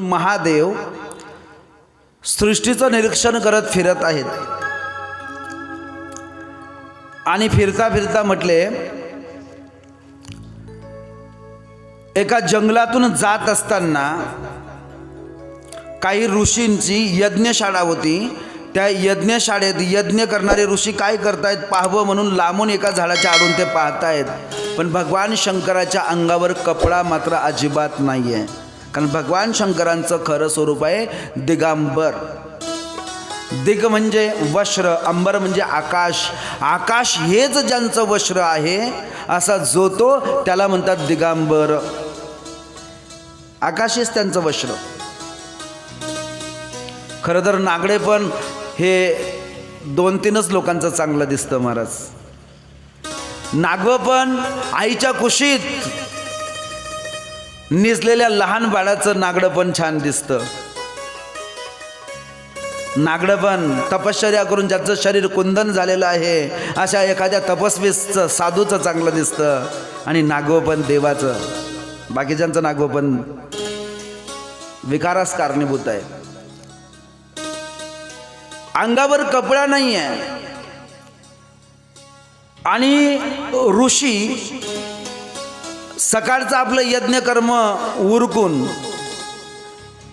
महादेव सृष्टीचं निरीक्षण करत फिरत आहेत आणि फिरता फिरता म्हटले, एका जंगलातून जात असताना काही ऋषींची यज्ञशाळा होती. त्या यज्ञशाळेत यज्ञ करणारे ऋषी काय करतायत पाहावं म्हणून लांबून एका झाडाच्या आडून ते पाहतायत. पण भगवान शंकराच्या अंगावर कपडा मात्र अजिबात नाही आहे, कारण भगवान शंकरांचं खरं स्वरूप आहे दिगंबर. दिग म्हणजे वस्त्र, अंबर म्हणजे आकाश. आकाश हेच ज्यांचं वस्त्र आहे असा जो तो त्याला म्हणतात दिगंबर. आकाश हेच त्यांचं वस्त्र. खरं तर नागडे पण हे 2-3च लोकांचं चांगलं दिसतं महाराज. नागवं पण आईच्या कुशीत निजलेल्या लहान बाळाचं नागडं पण छान दिसतं. नागडं पण तपश्चर्या करून ज्याचं शरीर कुंदन झालेलं आहे अशा एखाद्या तपस्वीचं साधूचं चांगलं दिसतं. आणि नागवं पण देवाचं. बाकीच्यांचं नागवं पण विकारास कारणीभूत आहे. अंगावर कपडा नाही आहे. आणि ऋषी सकाळचं आपलं यज्ञकर्म उरकून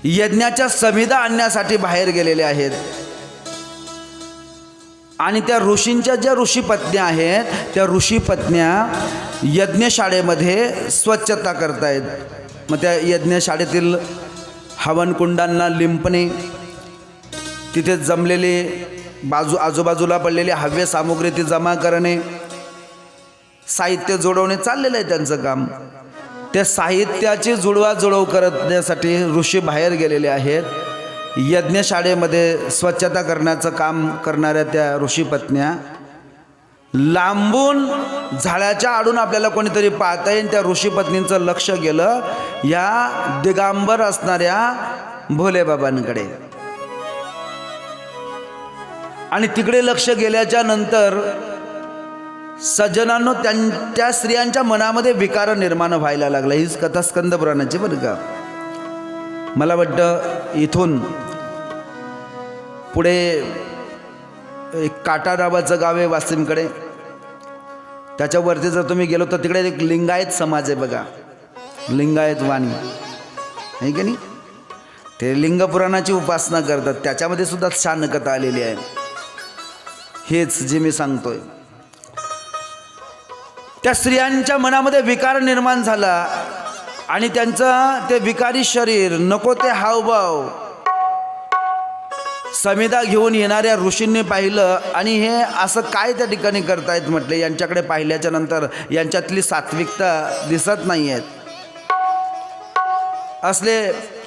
यज्ञाच्या समिधा आणण्यासाठी बाहेर गेलेले आहेत. आणि त्या ऋषींच्या ज्या ऋषीपत्न्या आहेत त्या ऋषीपत्न्या यज्ञशाळेमध्ये स्वच्छता करतायत. मग त्या यज्ञशाळेतील हवनकुंडांना लिंपणे, तिथे जमलेले आजूबाजूला पडलेली हव्य सामुग्री ती जमा करणे, साहित्य जोडवणे चाललेलं आहे त्यांचं काम. त्या साहित्याची जुळवाजुळव करण्यासाठी ऋषी बाहेर गेलेले आहेत. यज्ञशाळेमध्ये स्वच्छता करण्याचं काम करणाऱ्या त्या ऋषीपत्न्या लांबून झाडाच्या आडून आपल्याला कोणीतरी पाहता येईल. त्या ऋषीपत्नींचं लक्ष गेलं या दिगंबर असणाऱ्या भोलेबाबांकडे. आणि तिकडे लक्ष गेल्याच्या नंतर सज्जनांनो त्या स्त्रियांच्या मनामध्ये विकार निर्माण व्हायला लागला. हीच कथा स्कंद पुराणाची बरं का. मला वाटतं इथून पुढे एक काटा नावाचं गाव आहे वाशिमकडे. त्याच्यावरती जर तुम्ही गेलो तर तिकडे एक लिंगायत समाज आहे बघा, लिंगायत वाणी आहे की नाही. ते लिंग पुराणाची उपासना करतात. त्याच्यामध्ये सुद्धा छान कथा आलेली आहे. हेच जे मी सांगतोय. त्या स्त्रियांच्या मनामध्ये विकार निर्माण झाला आणि त्यांचं ते विकारी शरीर, नको ते हावभाव समिधा घेऊन येणाऱ्या ऋषींनी पाहिलं. आणि हे असं काय त्या ठिकाणी करतायत म्हटले. यांच्याकडे पाहिल्याच्या नंतर यांच्यातली सात्विकता दिसत नाही आहेत.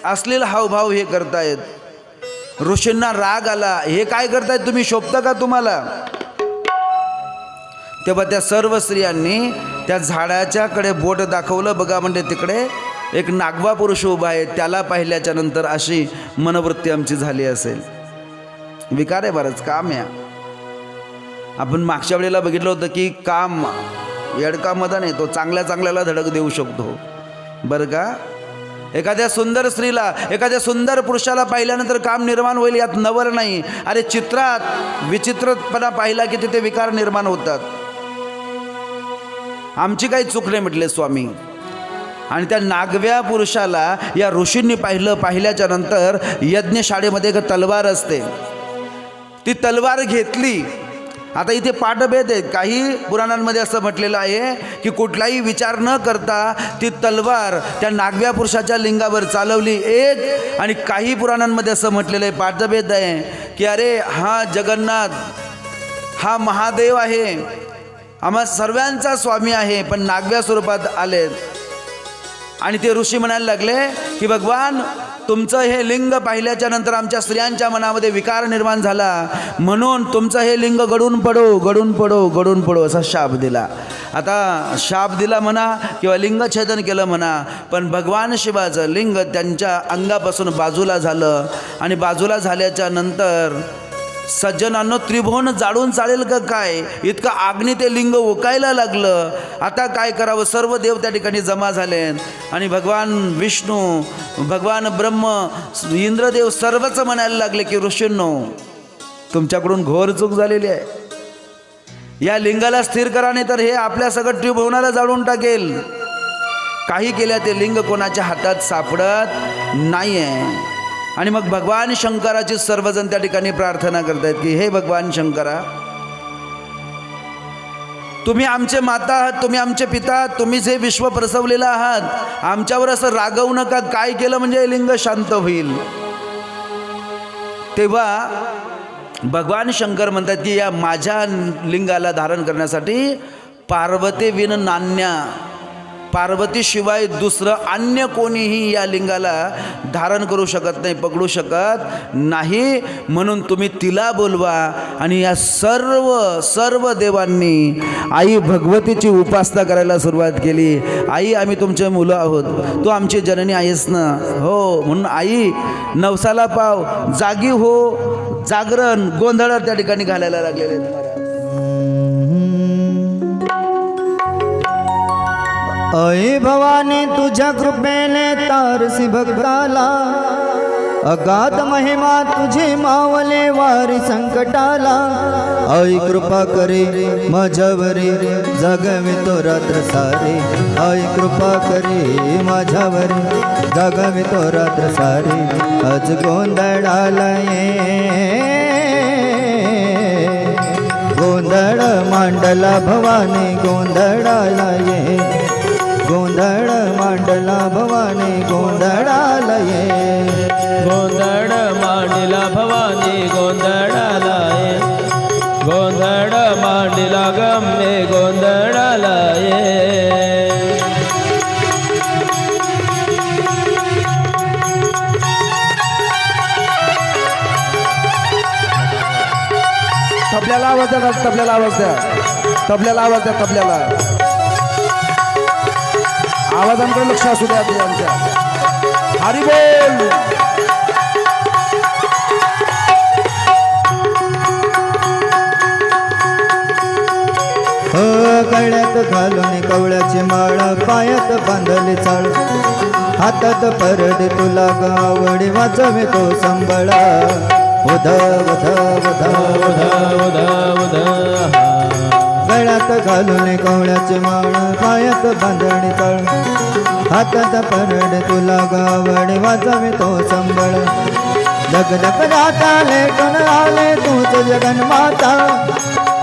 असलेला हावभाव हे करतायत. ऋषींना राग आला. हे काय करतायत तुम्ही, शोभतं का तुम्हाला. तेव्हा त्या सर्व स्त्रियांनी त्या झाडाच्याकडे बोट दाखवलं. बघा म्हणजे तिकडे एक नागवा पुरुष उभा आहे. त्याला पाहिल्याच्या नंतर अशी मनवृत्ती आमची झाली असेल. विकार आहे बरंच काम आहे. आपण मागच्या वेळेला बघितलं होतं की काम येडका मदन आहे, तो चांगल्या चांगल्याला धडक देऊ शकतो बरं का. एखाद्या सुंदर स्त्रीला, एखाद्या सुंदर पुरुषाला पाहिल्यानंतर काम निर्माण होईल यात नवर नाही. अरे चित्रात विचित्रपणा पाहिला की तिथे विकार निर्माण होतात. आमची काही चूक नाही म्हटले स्वामी. आणि त्या नागव्या पुरुषाला या ऋषींनी पाहिल्याच्या नंतर यज्ञशाळेमध्ये एक तलवार असते. ती तलवार घेतली. आता इथे पाठभेद आहेत. काही पुराणांमध्ये असं म्हटलेलं आहे की कुठलाही विचार न करता ती तलवार त्या नागव्या पुरुषाच्या लिंगावर चालवली एक. आणि काही पुराणांमध्ये असं म्हटलेलं आहे, पाठभेद आहे की अरे हा जगन्नाथ, हा महादेव आहे, आम्हा सर्वांचा स्वामी आहे, पण नागव्या स्वरूपात आलेत. आणि ते ऋषी म्हणायला लागले की भगवान तुमचं हे लिंग पाहिल्याच्या नंतर आमच्या स्त्रियांच्या मनामध्ये विकार निर्माण झाला, म्हणून तुमचं हे लिंग गळून पडो, गळून पडो, गळून पडो असा शाप दिला. आता शाप दिला म्हणा किंवा लिंगछेदन केलं म्हणा, पण भगवान शिवाचं लिंग त्यांच्या अंगापासून बाजूला झालं. आणि बाजूला झाल्याच्या नंतर सज्जनांनो, त्रिभुवन जाळून चालेल का काय? इतकं आग्नी ते लिंग ओकायला लागलं. आता काय करावं? सर्व देव त्या ठिकाणी जमा झाले आणि भगवान विष्णू, भगवान ब्रह्म, इंद्रदेव सर्वच म्हणायला लागले की ऋषींनो, तुमच्याकडून घोर चूक झालेली आहे. या लिंगाला स्थिर करा, नाही तर हे आपल्या सगळं त्रिभुवनाला जाळून टाकेल. काही केल्या ते लिंग कोणाच्या हातात सापडत नाही आहे. आणि मग भगवान शंकराची सर्वजण त्या ठिकाणी प्रार्थना करतायत की हे भगवान शंकरा, तुम्ही आमचे माता आहात, तुम्ही आमचे पिता आहात, तुम्हीच हे विश्व प्रसवलेलं आहात. आमच्यावर असं रागवू नका. काय केलं म्हणजे हे लिंग शांत होईल? तेव्हा भगवान शंकर म्हणतात की या माझ्या लिंगाला धारण करण्यासाठी पार्वती विन नान्या, पार्वतीशिवाय दुसरं अन्य कोणीही या लिंगाला धारण करू शकत नाही, पकडू शकत नाही. म्हणून तुम्ही तिला बोलवा. आणि या सर्व देवांनी आई भगवतीची उपासना करायला सुरुवात केली. आई, आम्ही तुमचे मुलं आहोत, तू आमची जननी आहेस ना? हो. म्हणून आई, नवसाला पाव, जागी हो. जागरण, गोंधळ त्या ठिकाणी घालायला लागलेले आहेत. अय भवानी, तुझ्या कृपेने तारसी भक्ताला, अगाध महिमा तुझी मावले वारी संकटाला. आई कृपा करे माझ्यावरी, जगवितो रात्र सारे. आई कृपा करे माझ्यावरी, जगवितो रात्र सारे. आज गोंधळाला ये, गोंधळ मांडला भवानी, गोंधळाला ये. गोंधळ मांडला भवानी, गोंधळाला ये. गोंधळ मांडला भवानी, गोंधळाला ये. गोंधळ मांडला गम्मे, गोंधळाला ये. तबल्याला आवाज द्या, तबल्याला आवाज द्या, तबल्याला आवाज द्या, तबल्याला आवाजांकडे लक्ष असू द्या आमच्या. हरी बोल. गळ्यात घालून कवळ्याची माळ, पायात बांधले चाळ, हातात परडे तुला गावडी, वाजवे तो संबळा. उधा उधा उधा उधा उधा उधा. गळ्यात घालून कवळ्याची माळ, पायात बांधणी चाळ, हातात परडे तुला गावडी, वाजवे तो संबळ. जग जग जाता लेटून आले तूच जगन्माता,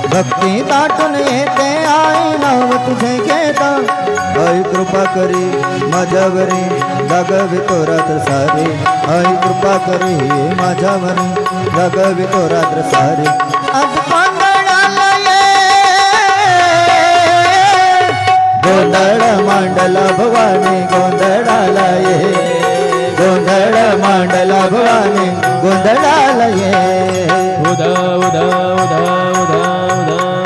भक्ती ताटून येते आई नाव तुझे घेता. आई कृपा करी माझ्यावरी, जागवितो रात्र सारे. आई कृपा करी माझ्यावरी, जागवितो रात्र सारे. आज गोंधळाला ये, गोंधळ मांडला भवानी, गोंधळाला ये. गोंधळ मांडला भवानी, गोंधळाला ये. उदा उदा उदा उदा उदा उदा.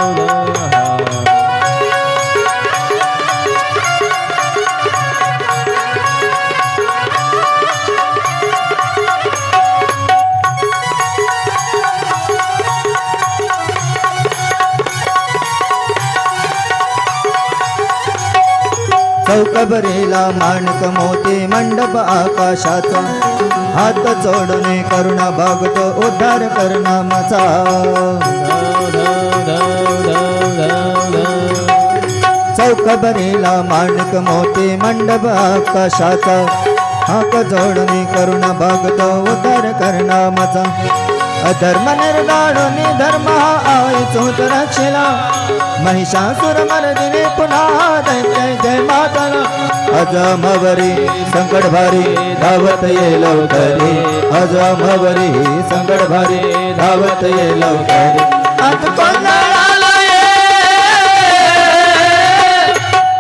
चौकबरीला माणक मोती, मंडप आकाशाचा, हात जोडणे करुणा भागतो, उद्धार करना माझा. चौकबरीला माणक मोती, मंडप आकाशाचा, हात जोडणे करुणा भागतो, उद्धार करना माझा. अधर्म निर्दाळुनी धर्म हा आई चोत रक्षिला, महिषासुर मर्दिनी पुन्हा दैत्य जय माताला. अजमवरी संकट भारी, धावत ये लवकरी. अजमवरी संकट भारी, धावत ये लवकरी. आज गोंधळाला ये,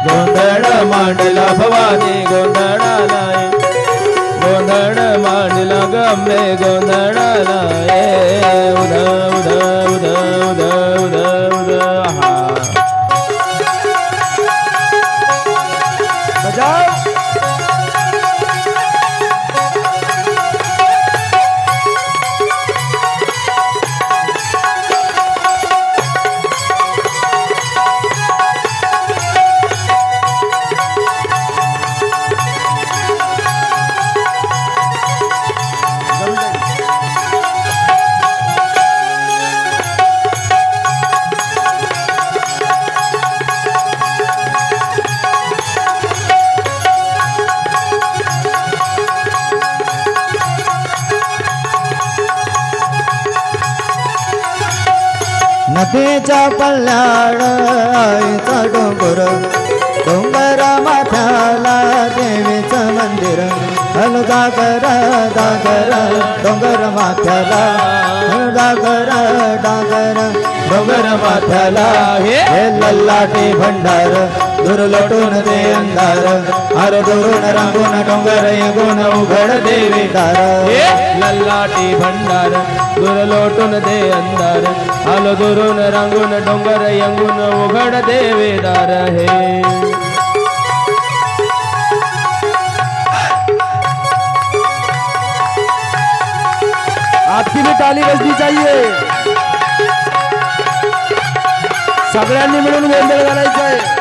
गोंधळ मांडला भवानी, गोंधळाला ये. गोंधळ मांडला गम्मे, गोंधळाला ये. उदा उदा उदा उदा उदा उदा. बजाव. नदीच्या पल्ल्याड आईचा डोंगर डोंगर माथ्याला देवीचं मंदिर हल जागर जागर डोंगर माथ्याला डागर डागर डोंगर माथ्याला हे लल्लाटे भंडार दूर लोटून दे अंधार आर दुरून रांगून डोंगर येगून उघड देवी दार लल्लाटी भंडार दूर लोटून दे अंधार आलो दुरून रांगून डोंगर यंगून उघड देवीदार हे आपकी भी ताली बजनी चाहिए सगळ्यांनी मिळून गोंधळ घालायचा आहे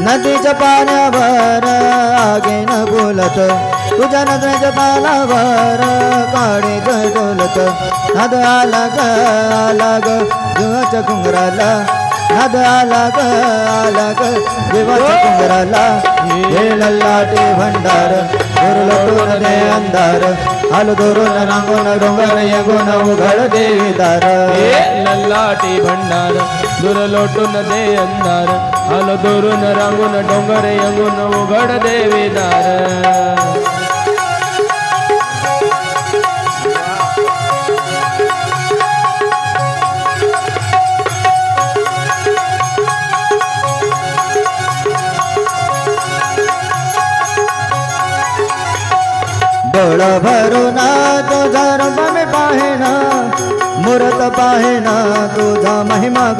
नदीच्या पाण्यावर आगेन बोलत तुझ्या नजरेच्या पालावर काळे डोलत नाद आला ग जीवाच्या कुंगराला नाद आला ग जीवाच्या कुंगराला हे लल्लाटे भंडार दूर लोटून दे अंधार आलो दुरून रांगून डोंगर येगून उघड देवीदार लल्लाटी भंडार दूर लोटून दे अंधार आलो दुरून रांगून डोंगर यंगून उघड देवीदार डोळ भरून तुझा रूप मी पाहेन मूर्त पाहेन तुझा महिमा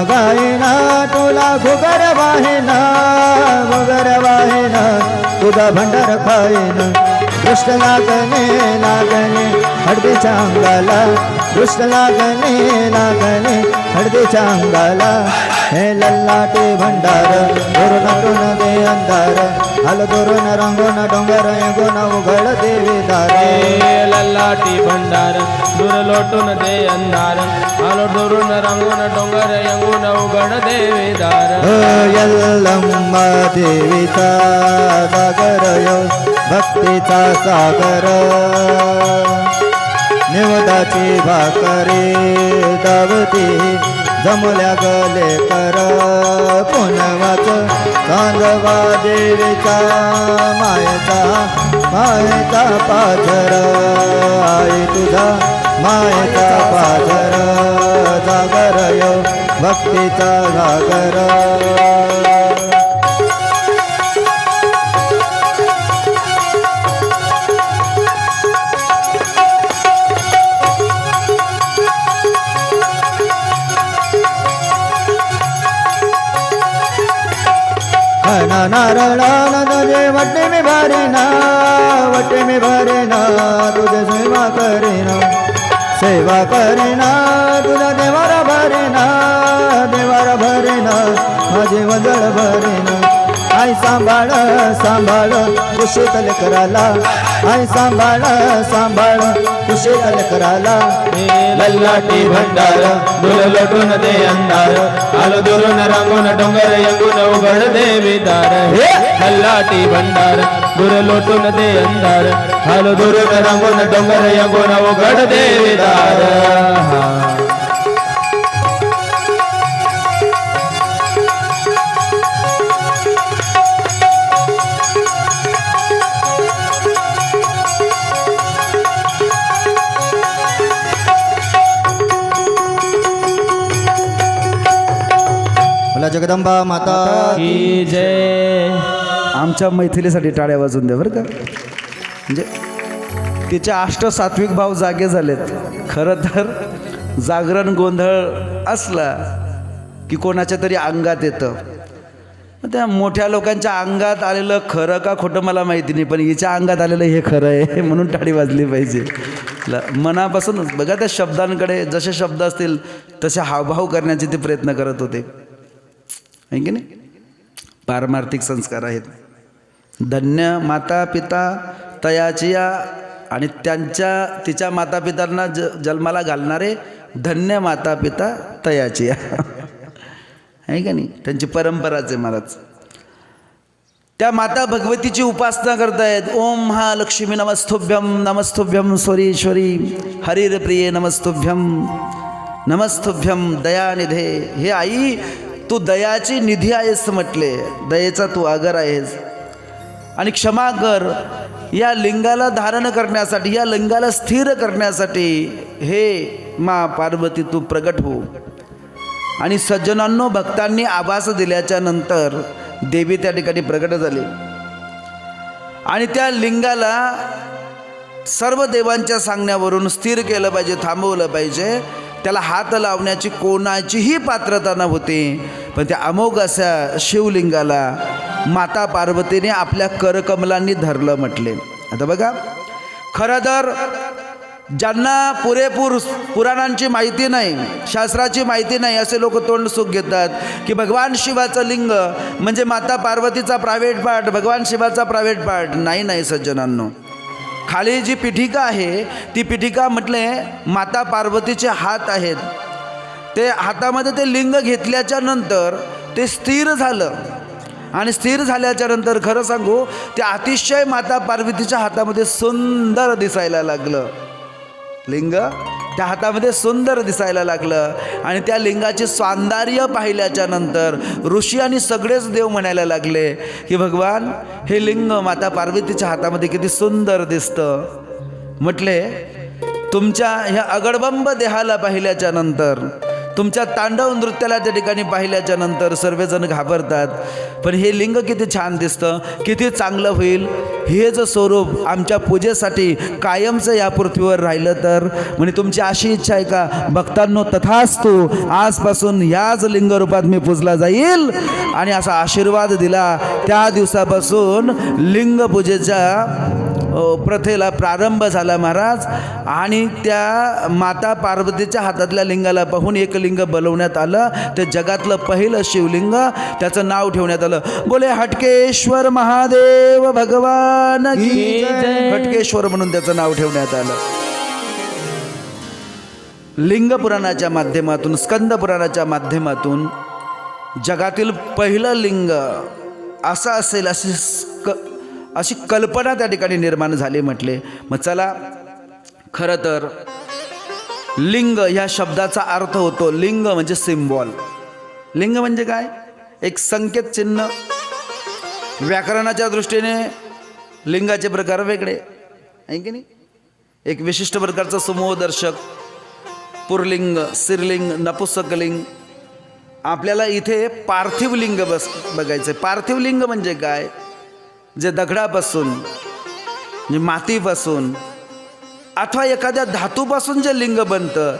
गायन तुला घुगर वाहेन तुझा भंडार खाईन दृष्ट लागणे हळदीच्या अंगाला दृष्ट लागणे हळदीच्या अंगाला हे लल्लाटे भंडार दुरून दे अंधार आलो दुरून रांगून डोंगर येगून उघड देवीदार लल्लाटी भंडार दूर लोटून दे अंधार आलो दुरून रांगून डोंगर यंगून उघड देवीदार यल्लम्मा देवीचा सागर यो भक्तीचा सागर निवदाची भाकरी दावती जमल्या गले कर पुनवाच चांदवा देवीचा मायेचा पाझर आई तुझा मायेचा पाझर जागर यो भक्तीचा घागर नारळाला तुझे वटे मी भरेना तुझे सेवा करेना तुझा देवारा भरेना माझे वजळ भरेना आई सांभाळ कुशीतल कराला आई सांभाळ कुशीतल कराला लल्लाटी भंडार दूर लोटून दे अंधार आलो दुरून रांगून डोंगर यंगून उघड देवीदार लल्लाटी भंडार दूर लोटून दे अंधार आलो दुरून रांगून डोंगर यंगून उघड देवीदार जगदंबा माता की जय आमच्या मैथिलीसाठी टाळ्या वाजून दे बरं का म्हणजे तिचे सात्विक भाव जागे झालेत खरं तर जागरण गोंधळ असला की कोणाच्या तरी अंगात येतं त्या मोठ्या लोकांच्या अंगात आलेलं खरं का खोटं मला माहिती नाही पण हिच्या अंगात आलेलं हे खरं आहे म्हणून टाळी वाजली पाहिजे मनापासूनच बघा त्या शब्दांकडे जसे शब्द असतील तसे हावभाव करण्याचे ते प्रयत्न करत होते आहे की नाही पारमार्थिक संस्कार आहेत धन्य माता पिता तयाचिया आणि तिच्या माता पितांना जन्माला घालणारे धन्य माता पिता तयाचिया आहे का नाही त्यांची परंपराच आहे महाराज त्या माता भगवतीची उपासना करतायत. ओम महालक्ष्मी नमस्तुभ्यम नमस्तुभ्यम स्वरीश्वरी हरिप्रिये नमस्तुभ्यम नमस्तुभ्यम दयानिधे. हे आई, तू दयाची निधी आहेस म्हटले, दयेचा तू आगर आहेस. आणि क्षमा कर, या लिंगाला धारण करण्यासाठी, या लिंगाला स्थिर करण्यासाठी हे मा पार्वती तू प्रगट हो. आणि सज्जनांनो, भक्तांनी आभास दिल्याच्या नंतर देवी त्या ठिकाणी प्रगट झाली. आणि त्या लिंगाला सर्व देवांच्या सांगण्यावरून स्थिर केलं पाहिजे, थांबवलं पाहिजे. त्याला हात लावण्याची कोणाचीही पात्रता नव्हती. पण त्या अमोघ अशा शिवलिंगाला माता पार्वतीने आपल्या करकमलांनी धरलं म्हटले. आता बघा, खरं तर ज्यांना पुरेपूर पुराणांची माहिती नाही, शास्त्राची माहिती नाही, असे लोक तोंड सुख घेतात की भगवान शिवाचं लिंग म्हणजे माता पार्वतीचा प्रायव्हेट पार्ट, भगवान शिवाचा प्रायव्हेट पार्ट. नाही सज्जनांनो, खाली जी पीठिका आहे ती पीठिका म्हटले माता पार्वतीचे हात आहेत. ते हातामध्ये ते लिंग घेतल्याच्या नंतर ते स्थिर झालं. आणि स्थिर झाल्याच्या नंतर खरं सांगू, ते अतिशय माता पार्वतीच्या हातामध्ये सुंदर दिसायला लागलं. लिंग त्या हातामध्ये सुंदर दिसायला लागलं. आणि त्या लिंगाचे सौंदर्य पाहिल्याच्या नंतर ऋषी आणि सगळेच देव म्हणायला लागले की भगवान, हे लिंग माता पार्वतीच्या हातामध्ये किती सुंदर दिसतं. म्हटले, तुमच्या ह्या अगडबंब देहाला पाहिल्याच्या नंतर, तुमच्या तांडव नृत्याला त्या ठिकाणी पाहिल्याच्या नंतर सर्वजण घाबरतात. पण हे लिंग किती छान दिसतं, किती चांगलं होईल. हेच स्वरूप आमच्या पूजेसाठी कायमचं या पृथ्वीवर राहिलं तर. म्हणजे तुमची अशी इच्छा आहे का? भक्तांनो, तथास्तु. आजपासून याच लिंग रूपात मी पूजला जाईल. आणि असा आशीर्वाद दिला. त्या दिवसापासून लिंग पूजेच्या प्रथेला प्रारंभ झाला महाराज. आणि त्या माता पार्वतीच्या हातातल्या लिंगाला पाहून एक लिंग बनवण्यात आलं. ते जगातलं पहिलं शिवलिंग, त्याचं नाव ठेवण्यात आलं. बोले हटकेश्वर महादेव भगवान की जय. हटकेश्वर म्हणून त्याचं नाव ठेवण्यात आलं. लिंग पुराणाच्या माध्यमातून, स्कंद पुराणाच्या माध्यमातून जगातील पहिलं लिंग असं असेल अशी कल्पना त्या ठिकाणी निर्माण झाली म्हटले. मग चला, खरं तर लिंग ह्या शब्दाचा अर्थ होतो, लिंग म्हणजे सिम्बॉल. लिंग म्हणजे काय? एक संकेत चिन्ह. व्याकरणाच्या दृष्टीने लिंगाचे प्रकार वेगळे आहे की नाही. एक विशिष्ट प्रकारचं समूहदर्शक, पुरलिंग, स्त्रीलिंग, नपुंसकलिंग. आपल्याला इथे पार्थिव लिंग बघायचं. पार्थिव लिंग म्हणजे काय? जे दगडापासून, म्हणजे मातीपासून अथवा एखाद्या धातूपासून जे लिंग बनतं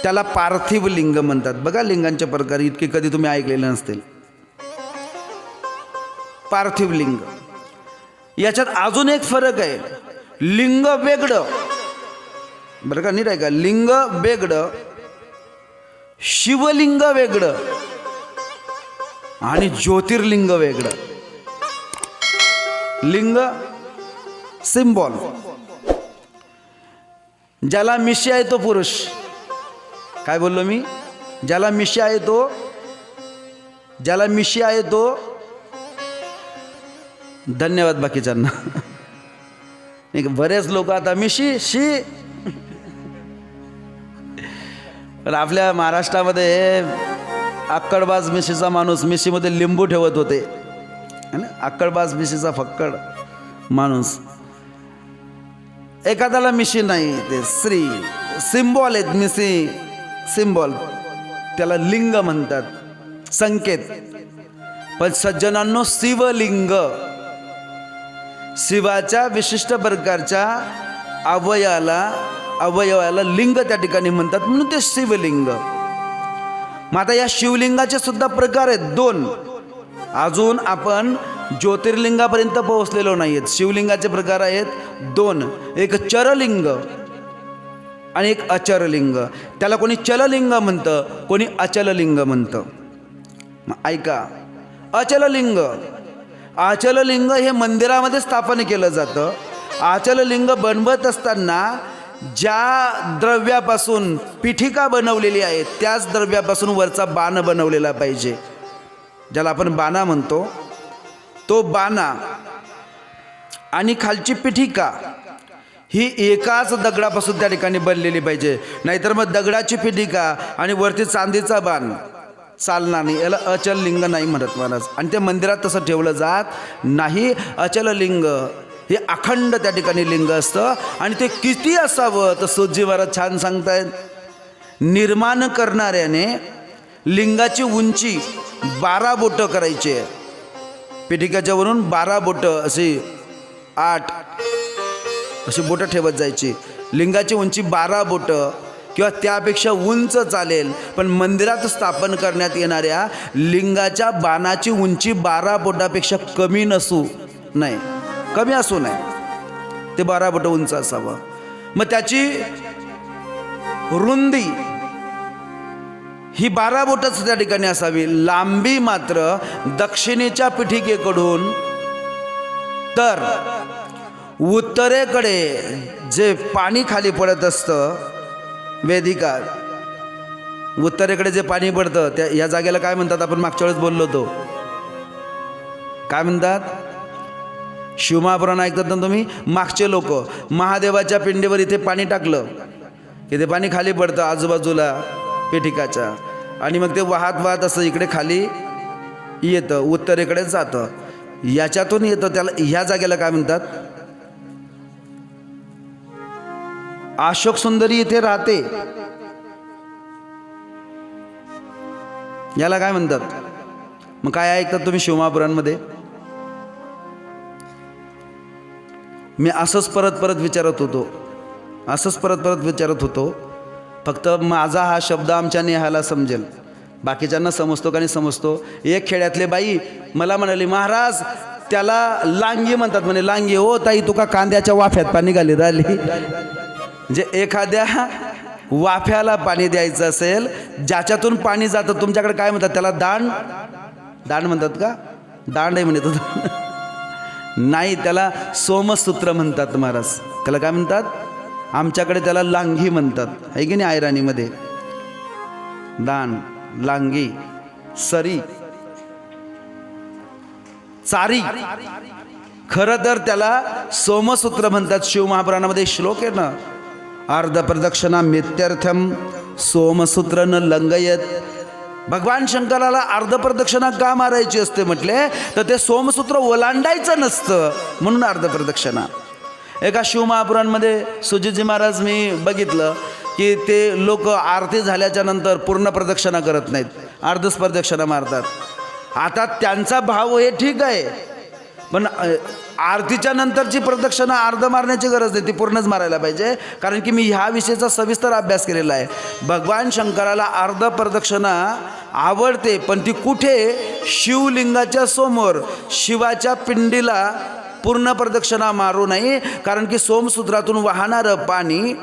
त्याला पार्थिव लिंग म्हणतात. बघा, लिंगांचे प्रकार इतके कधी तुम्ही ऐकलेले नसतील. पार्थिव लिंग. याच्यात अजून एक फरक आहे. लिंग वेगळं, बरं का, नीट आहे का? लिंग वेगळं, शिवलिंग वेगळं आणि ज्योतिर्लिंग वेगळं. लिंग सिम्बॉल. ज्याला मिशी आहे तो पुरुष. काय बोललो मी? ज्याला मिशी आहे तो, ज्याला मिशी आहे तो. धन्यवाद बाकीच्यांना. बरेच लोक आता मिशी शी. पण आपल्या महाराष्ट्रामध्ये अक्कडबाज मिशीचा माणूस मिशीमध्ये लिंबू ठेवत होते है ना. अक्कडबाज मिशीचा फक्कड माणूस. एखाद्याला मिशी नाही, ते स्त्री सिम्बॉल आहेत. मिशी सिम्बॉल, त्याला लिंग म्हणतात, संकेत. पण सज्जनांनो, शिवलिंग, शिवाच्या विशिष्ट प्रकारच्या अवयवाला लिंग त्या ठिकाणी म्हणतात, म्हणून ते शिवलिंग. मग आता या शिवलिंगाचे सुद्धा प्रकार आहेत दोन. अजून आपण ज्योतिर्लिंगापर्यंत पोहोचलेलो नाही आहेत. शिवलिंगाचे प्रकार आहेत दोन. एक चरलिंग आणि एक अचरलिंग. त्याला कोणी चललिंग म्हणतं, कोणी अचललिंग म्हणतं. मग ऐका, अचललिंग, अचललिंग हे मंदिरामध्ये स्थापन केलं जातं. अचललिंग बनवत असताना ज्या द्रव्यापासून पीठिका बनवलेली आहे त्याच द्रव्यापासून वरचा बाण बनवलेला पाहिजे, ज्याला आपण बाणा म्हणतो. तो बाणा आणि खालची पिठिका ही एकाच दगडापासून त्या ठिकाणी बनलेली पाहिजे. नाहीतर मग दगडाची पिठिका आणि वरती चांदीचा बाण चालणार नाही. याला अचल लिंग नाही म्हणत महाराज. आणि ते मंदिरात तसं ठेवलं जात नाही. अचल लिंग हे अखंड त्या ठिकाणी लिंग असतं. आणि ते किती असावं तर सोजी महाराज छान सांगतायत. निर्माण करणाऱ्याने लिंगाची उंची 12 बोटं करायची आहे. पिठिकाच्या वरून 12 बोटं अशी 8 अशी बोटं ठेवत जायची. लिंगाची उंची 12 बोटं किंवा त्यापेक्षा उंच चालेल. पण मंदिरात स्थापन करण्यात येणाऱ्या लिंगाच्या बाणाची उंची 12 बोटापेक्षा कमी नसू नये, कमी असू नये. ते 12 बोटं उंच असावं. मग त्याची रुंदी ही 12 बोटच त्या ठिकाणी असावी. लांबी मात्र दक्षिणेच्या पिठिकेकडून तर उत्तरेकडे जे पाणी खाली पडत असतं, वेदिका उत्तरेकडे जे पाणी पडतं त्या या जागेला काय म्हणतात? आपण मागच्या वेळेस बोललो होतो. काय म्हणतात? शिवमहापुराण ऐकतात ना तुम्ही? मागचे लोक महादेवाच्या पिंडीवर इथे पाणी टाकलं की ते पाणी खाली पडतं आजूबाजूला पिठिकाच्या. आणि मग ते वाहत वाहत असं इकडे खाली येतं, उत्तरेकडे जातं. याच्यातून येतं. त्याला ह्या जागेला काय म्हणतात? अशोक सुंदरी इथे राहते, याला काय म्हणतात? मग काय ऐकतात तुम्ही शिवमहापुराणमध्ये? मी असंच परत परत विचारत होतो. फक्त माझा हा शब्द आमच्या नेहाला समजेल, बाकीच्यांना समजतो का नाही समजतो. एक खेड्यातले बाई मला म्हणाली, महाराज त्याला लांगी म्हणतात म्हणे. लांगी? हो ताई, तुका कांद्याच्या वाफ्यात पाणी घाली राहिली. म्हणजे एखाद्या वाफ्याला पाणी द्यायचं असेल ज्याच्यातून पाणी जातं, तुमच्याकडे काय म्हणतात त्याला? दांड म्हणतात का? दांड आहे म्हणे तो. नाही, त्याला सोमसूत्र म्हणतात महाराज. त्याला काय म्हणतात? आमच्याकडे त्याला लांगी म्हणतात, आहे की नाही? ऐराणीमध्ये दांड, लांगी, सरी, चारी. खरं तर त्याला सोमसूत्र म्हणतात. शिवमहापुराणामध्ये श्लोक आहे ना, अर्ध प्रदक्षिणा मित्यर्थम सोमसूत्र न लंगयत. भगवान शंकराला अर्ध प्रदक्षिणा का मारायची असते म्हटले तर ते सोमसूत्र ओलांडायचं नसतं म्हणून अर्ध प्रदक्षिणा. एका शिवमहापुराणमध्ये सुजितजी महाराज मी बघितलं की ते लोक आरती झाल्याच्या नंतर पूर्ण प्रदक्षिणा करत नाहीत, अर्धच प्रदक्षिणा मारतात. आता त्यांचा भाव हे ठीक आहे, पण आरतीच्या नंतरची प्रदक्षिणा अर्ध मारण्याची गरज नाही, ती पूर्णच मारायला पाहिजे. कारण की मी ह्या विषयाचा सविस्तर अभ्यास केलेला आहे. भगवान शंकराला अर्ध प्रदक्षिणा आवडते, पण ती कुठे? शिवलिंगाच्या समोर शिवाच्या पिंडीला पूर्ण प्रदक्षिणा मारू नये. कारण की सोमसूत्रातून वाहणारं पाणी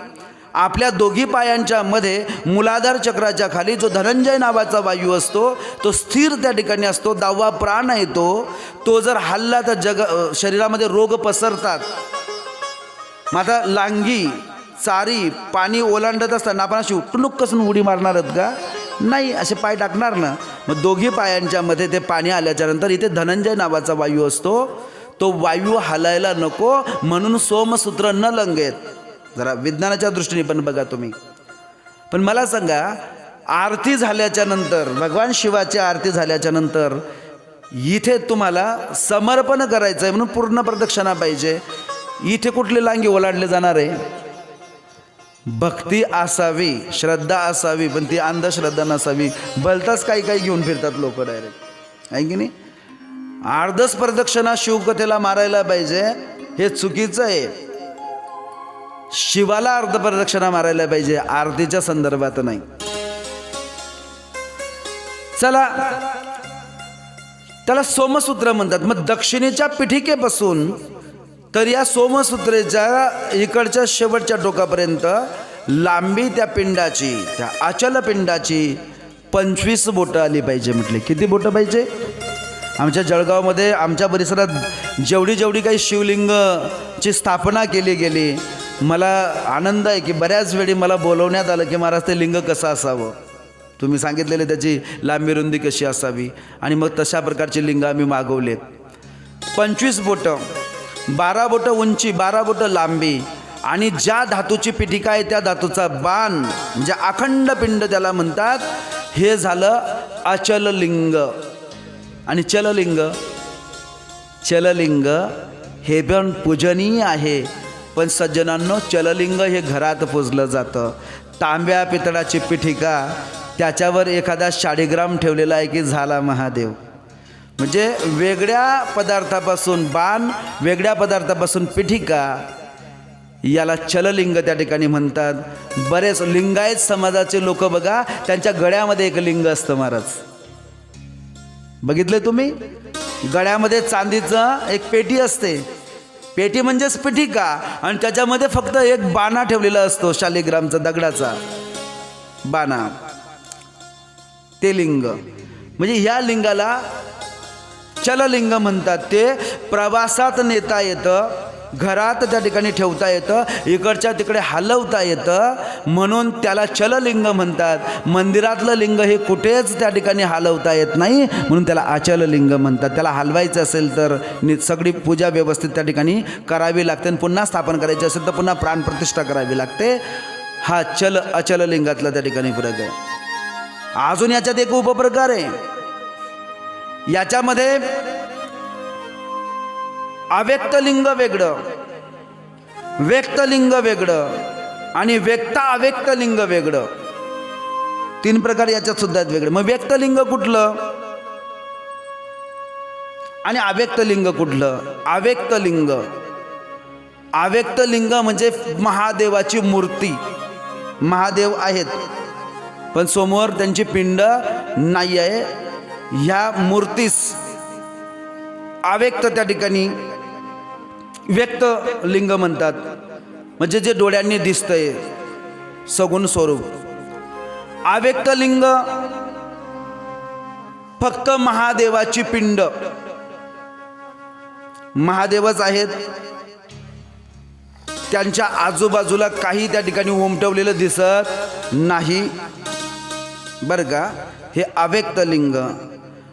आपल्या दोघी पायांच्या मध्ये मूलाधार चक्राच्या खाली जो धनंजय नावाचा वायू असतो तो स्थिर त्या ठिकाणी असतो. 10वा प्राण आहे तो जर हल्ला तर शरीरामध्ये रोग पसरतात. मग आता लांगी, चारी पाणी ओलांडत असताना आपण अशी टुनुक कसून उडी मारणार आहेत का? नाही, असे पाय टाकणार ना. मग दोघी पायांच्या मध्ये ते पाणी आल्याच्या नंतर इथे धनंजय नावाचा वायू असतो, तो वायू हलायला नको म्हणून सोमसूत्र न लंगेत. जरा विज्ञानाच्या दृष्टीने पण बघा तुम्ही. पण मला सांगा, आरती झाल्याच्या नंतर, भगवान शिवाची आरती झाल्याच्या नंतर इथे तुम्हाला समर्पण करायचं आहे म्हणून पूर्ण प्रदक्षिणा पाहिजे. इथे कुठली लांगी ओलांडले जाणार आहे? भक्ती असावी, श्रद्धा असावी, पण ती अंधश्रद्धा नसावी. भलताच काही घेऊन फिरतात लोक डायरेक्ट, आहे की नाही? अर्धच प्रदक्षिणा शिवकथेला मारायला पाहिजे, हे चुकीचं आहे. शिवाला अर्ध प्रदक्षिणा मारायला पाहिजे, आरतीच्या संदर्भात नाही. चला, त्याला सोमसूत्र म्हणतात. मग दक्षिणेच्या पिठिकेपासून तर या सोमसूत्रेच्या इकडच्या शेवटच्या टोकापर्यंत लांबी त्या पिंडाची, त्या अचल पिंडाची 25 बोटं आली पाहिजे म्हटले. किती बोटं पाहिजे? आमच्या जळगावमध्ये, आमच्या परिसरात जेवढी काही शिवलिंगची स्थापना केली गेली, मला आनंद आहे की बऱ्याच वेळी मला बोलवण्यात आलं की महाराज ते लिंग कसं असावं, तुम्ही सांगितलेले त्याची लांबी रुंदी कशी असावी, आणि मग तशा प्रकारची लिंग आम्ही मागवलेत. 25 बोटं, 12 बोटं उंची, 12 बोटं लांबी आणि ज्या धातूची पिटिका आहे त्या धातूचा बाण म्हणजे अखंड पिंड त्याला म्हणतात. हे झालं अचल लिंग. आणि चललिंग हे पण पूजनीय आहे. पण सज्जनांनो, चललिंग हे घरात पूजलं जातं. तांब्या पितळाची पिठिका, त्याच्यावर एखादा शाळीग्राम ठेवलेला आहे की झाला महादेव. म्हणजे वेगळ्या पदार्थापासून बाण, वेगळ्या पदार्थापासून पिठिका, याला चललिंग त्या ठिकाणी म्हणतात. बरेच लिंगायत समाजाचे लोक बघा, त्यांच्या गळ्यामध्ये एक लिंग असतं महाराज. बघितले तुम्ही? गळ्यामध्ये चांदीचं एक पेटी असते. पेटी म्हणजेच पिठिका आणि त्याच्यामध्ये फक्त एक बाणा ठेवलेला असतो, शालिग्रामचा दगडाचा बाणा. ते लिंग म्हणजे ह्या लिंगाला चललिंग म्हणतात. ते प्रवासात नेता येतं, घरात त्या ठिकाणी ठेवता येतं, इकडच्या तिकडे हलवता येतं, म्हणून त्याला चललिंग म्हणतात. मंदिरातलं लिंग हे कुठेच त्या ठिकाणी हलवता येत नाही, म्हणून त्याला अचल लिंग म्हणतात. त्याला हलवायचं असेल तर सगळी पूजा व्यवस्थित त्या ठिकाणी करावी लागते आणि पुन्हा स्थापन करायची असेल तर पुन्हा प्राणप्रतिष्ठा करावी लागते. हा अचल लिंगातला त्या ठिकाणी फरक आहे. अजून याच्यात एक उपप्रकार आहे. याच्यामध्ये अव्यक्तलिंग वेगळं, व्यक्तलिंग वेगळं आणि अव्यक्तलिंग वेगळं. 3 प्रकार याच्यात सुद्धा आहेत वेगळे. मग व्यक्तलिंग कुठलं आणि अव्यक्तलिंग कुठलं? अव्यक्तलिंग म्हणजे महादेवाची मूर्ती. महादेव आहेत पण समोर त्यांची पिंड नाही आहे. ह्या मूर्तीस अव्यक्त त्या ठिकाणी व्यक्त लिंग म्हणतात. म्हणजे जे डोळ्यांनी दिसतंय सगुण स्वरूप. अव्यक्त लिंग फक्त महादेवाची पिंड, महादेवच आहेत, त्यांच्या आजूबाजूला काही त्या ठिकाणी उमटवलेलं दिसत नाही बरं का. हे अव्यक्त लिंग.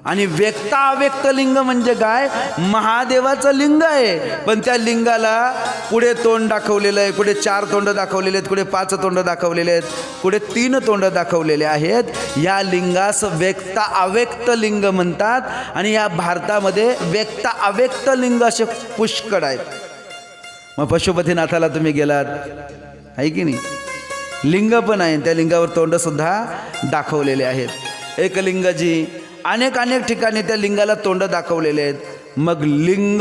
आणि अव्यक्त लिंग म्हणजे काय? महादेवाचं लिंग आहे पण त्या लिंगाला पुढे तोंड दाखवलेलं आहे, कुठे 4 तोंड दाखवलेले आहेत, कुठे 5 तोंड दाखवलेले आहेत, कुठे 3 तोंड दाखवलेले आहेत. या लिंगास अव्यक्त लिंग म्हणतात. आणि या भारतामध्ये अव्यक्त लिंग असे पुष्कळ आहेत. मग पशुपतीनाथाला तुम्ही गेलात आहे की नाही, लिंग पण आहे, त्या लिंगावर तोंड सुद्धा दाखवलेले आहेत. एक लिंगजी अनेक ठिकाणी त्या लिंगाला तोंड दाखवलेले आहेत. मग लिंग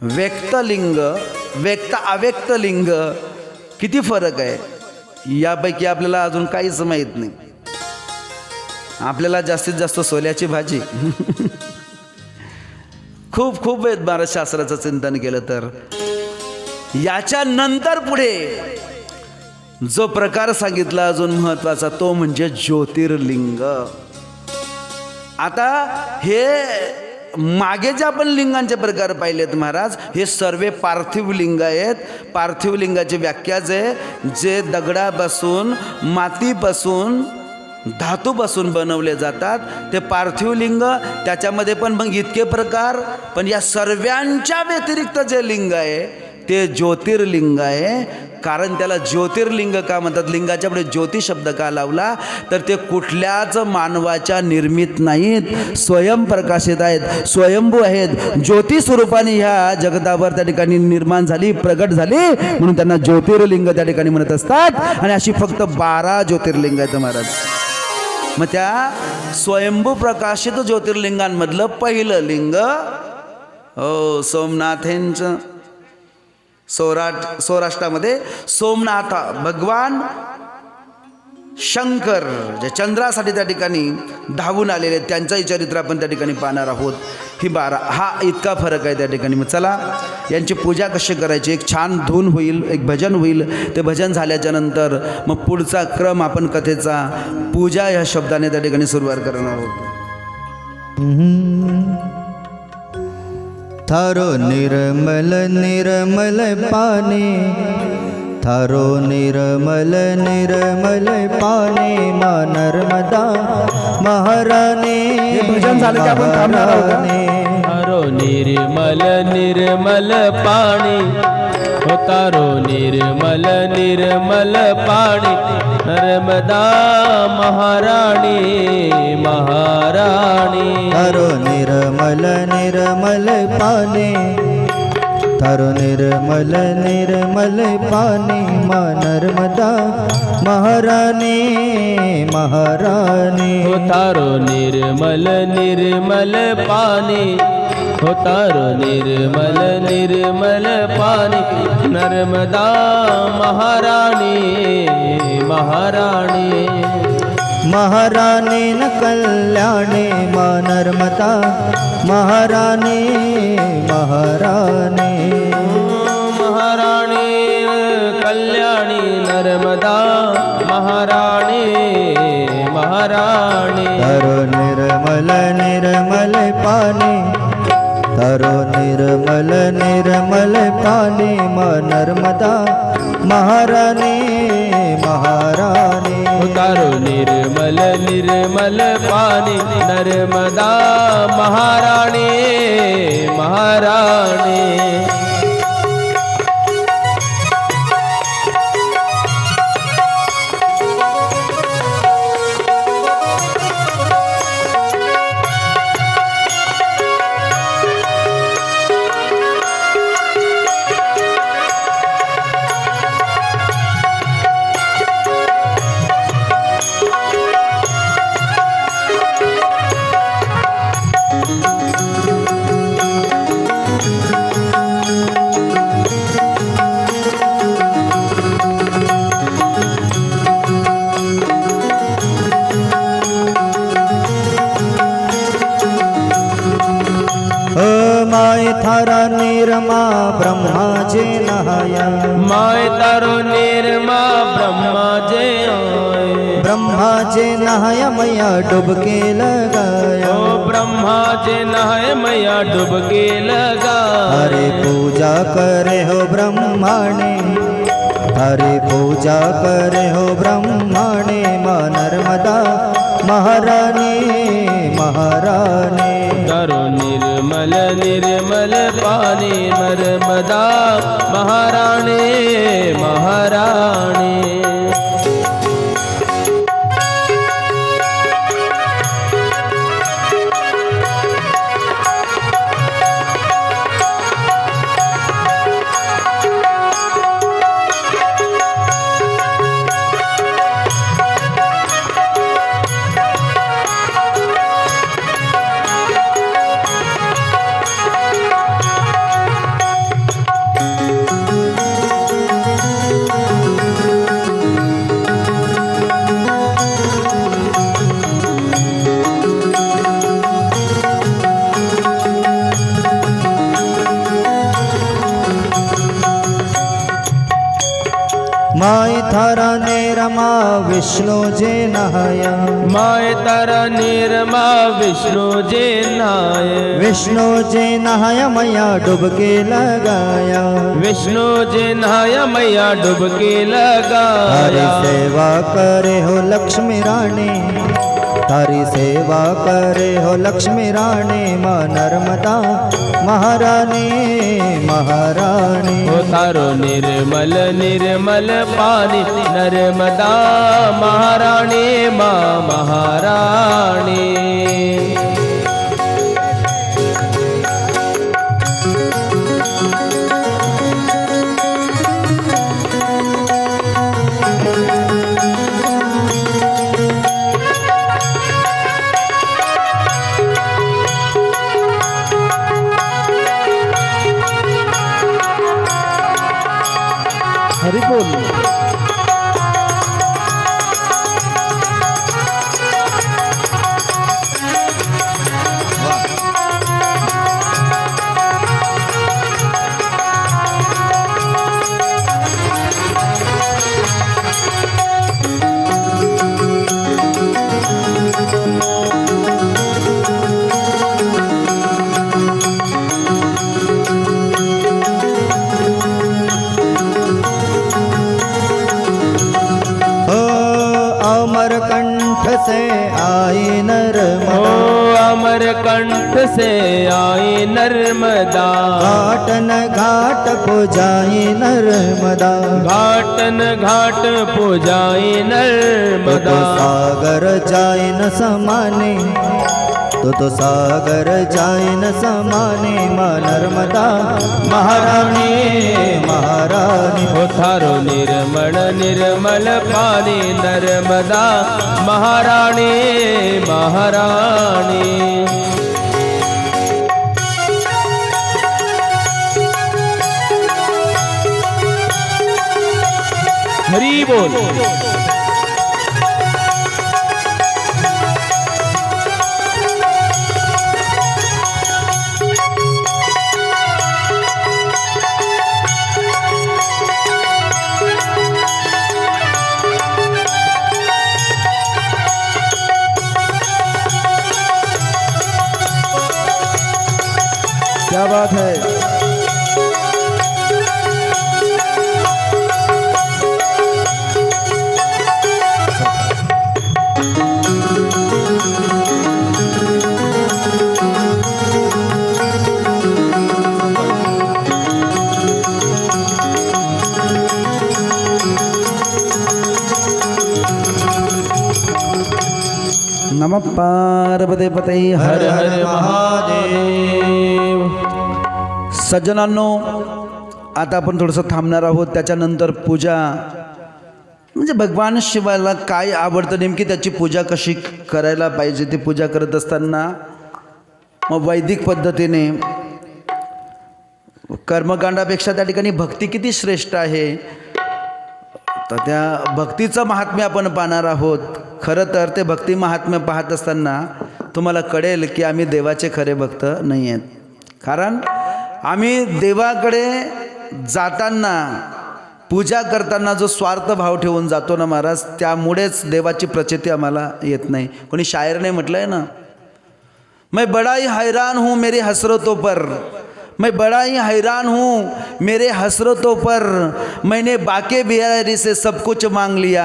व्यक्तलिंग, अव्यक्त लिंग किती फरक आहे यापैकी आपल्याला अजून काहीच माहीत नाही. आपल्याला जास्तीत जास्त सोल्याची भाजी खूप आहेत महाराज शास्त्राचं चिंतन केलं तर. याच्या नंतर पुढे जो प्रकार सांगितला अजून महत्त्वाचा तो म्हणजे ज्योतिर्लिंग. आता हे मागे जे आपण लिंगांचे प्रकार पाहिलेत महाराज, हे सर्व पार्थिव लिंग आहेत. पार्थिव लिंगाची व्याख्या जे दगडापासून, मातीपासून, धातूपासून बनवले जातात ते पार्थिव लिंग. त्याच्यामध्ये पण मग इतके प्रकार, पण या सर्वांच्या व्यतिरिक्त जे लिंग आहे ते ज्योतिर्लिंग आहे. कारण त्याला ज्योतिर्लिंग का म्हणतात? लिंगाच्या पुढे ज्योती शब्द का लावला? तर ते कुठल्याच मानवाच्या निर्मित नाहीत, स्वयंप्रकाशित आहेत, स्वयंभू आहेत, ज्योती स्वरूपाने ह्या जगतावर त्या ठिकाणी निर्माण झाली, प्रगट झाली, म्हणून त्यांना ज्योतिर्लिंग त्या ठिकाणी म्हणत असतात. आणि अशी फक्त 12 ज्योतिर्लिंग आहेत महाराज. मग त्या स्वयंभू प्रकाशित ज्योतिर्लिंगांमधलं पहिलं लिंग सोमनाथांचं, सौराष्ट्रामध्ये सोमनाथ भगवान शंकर जे चंद्रासाठी त्या ठिकाणी धावून आलेले, त्यांचंही चरित्र आपण त्या ठिकाणी पाहणार आहोत. ही 12 हा इतका फरक आहे त्या ठिकाणी. मग चला यांची पूजा कशी करायची, एक छान धून होईल, एक भजन होईल. ते भजन झाल्याच्या नंतर मग पुढचा क्रम आपण कथेचा पूजा ह्या शब्दाने त्या ठिकाणी सुरुवात करणार आहोत. थारो निर्मल निर्मल पाने थारो निर्मल निर्मल पाने मा नर्मदा महाराणी भजन झालं की आपण थांबणार आहोत का? महाराणी. तारो निर्मल निर्मल पाणी हो तारो निर्मल निर्मल पाणी नर्मदा महाराणी महाराणी थारो निर्मल निर्मल पाने थारो निर्मल निर्मल पाने मा नर्मदा महाराणी महाराणी. हो तारो निर्मल निर्मल पाणी हो तारो निर्मल निर्मल पाणी नर्मदा महाराणी महाराणी महाराणी न कल्याणी मा नर्मदा महाराणी महाराणी. महाराणी कल्याणी नर्मदा महाराणी महाराणी थारो निर्मल निर्मल पानी थारो निर्मल निर्मल पानी मा नर्मदा महाराणी महाराणी. तारो निर्मल निर्मल पाणी नर्मदा महाराणी महाराणी माय थारा निरमा ब्रह्मा जे नहाया माय तारो निर्मा ब्रह्मा जे आए ब्रह्मा जे नहाया मैया डुबके लगाया. ओ ब्रह्मा जे नहाए मैया डुबके लगा हरे पूजा करे हो ब्रह्माणे हरे पूजा करे हो ब्रह्माणे मा नर्मदा महाराणी महाराणी. तारो निर्मल निर्मल पानी नर्मदा महाराणी महाराणी माय थारा नेरमा विष्णु जे नहाया माय तारा निर्मा विष्णु जे नाय विष्णु जे नहाया मैया डुबके लगाया. विष्णु जे नहाया मैया डुबके हरि लगाया सेवा करे हो लक्ष्मी रानी थारी सेवा करे हो लक्ष्मी रानी मा नर्मदा महाराणी महाराणी. हो तारो निर्मल निर्मल पानी नर्मदा महाराणी महाराणी हरी बोल. घाट से आई नर्मदा, घाटन घाट पुजाई नर्मदा, घाटन घाट पुजाई तो नर्मदा। सागर जाय न समाने, तो सागर जाय न समाने, माँ नर्मदा महारानी महारानी। हो थारो निर्मल निर्मल पानी नर्मदा महारानी महारानी। हरि बोल। क्या बात है। नमः पार्वती पते हर हर महादेव। सज्जनांनो, आता आपण थोडंसं थांबणार आहोत. त्याच्यानंतर पूजा म्हणजे भगवान शिवाला काय आवडतं, नेमकी त्याची पूजा कशी करायला पाहिजे. ती पूजा करत असताना मग वैदिक पद्धतीने कर्मकांडापेक्षा त्या ठिकाणी भक्ती किती श्रेष्ठ आहे, तर त्या भक्तीचं महात्म्य आपण पाहणार आहोत. खरं तर ते भक्ती महात्म्य पाहत असताना तुम्हाला कळेल की आम्ही देवाचे खरे भक्त नाही आहेत. कारण आम्ही देवाकडे जाताना पूजा करताना जो स्वार्थ भाव ठेवून जातो ना महाराज, त्यामुळेच देवाची प्रचिती आम्हाला येत नाही. कोणी शायरने म्हटलं आहे ना, मैं बड़ा ही हैरान हूँ मेरे हसरतों पर, मैं बड़ा ही हैरान हूँ मेरे हसरतों पर, मैंने बाके बिहारी से सब कुछ मांग लिया,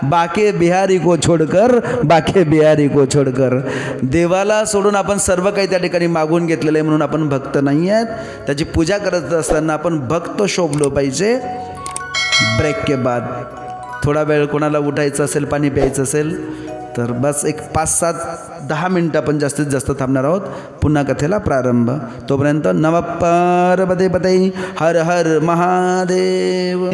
बाके बिहारी को छोड़कर, बाके बिहारी को छोड़कर. देवाला सोडून आपण सर्व काही त्या ठिकाणी मागून घेतलेलं आहे, म्हणून आपण भक्त नाही आहेत. त्याची पूजा करत असताना आपण भक्त शोभलो पाहिजे. ब्रेक के बाद थोडा वेळ कोणाला उठायचं असेल, पाणी प्यायचं असेल तर बस एक 5-7-10 मिनटं आपण जास्तीत जास्त थांबणार आहोत. पुन्हा कथेला प्रारंभ. तोपर्यंत नमः पार्वती पते हर हर महादेव.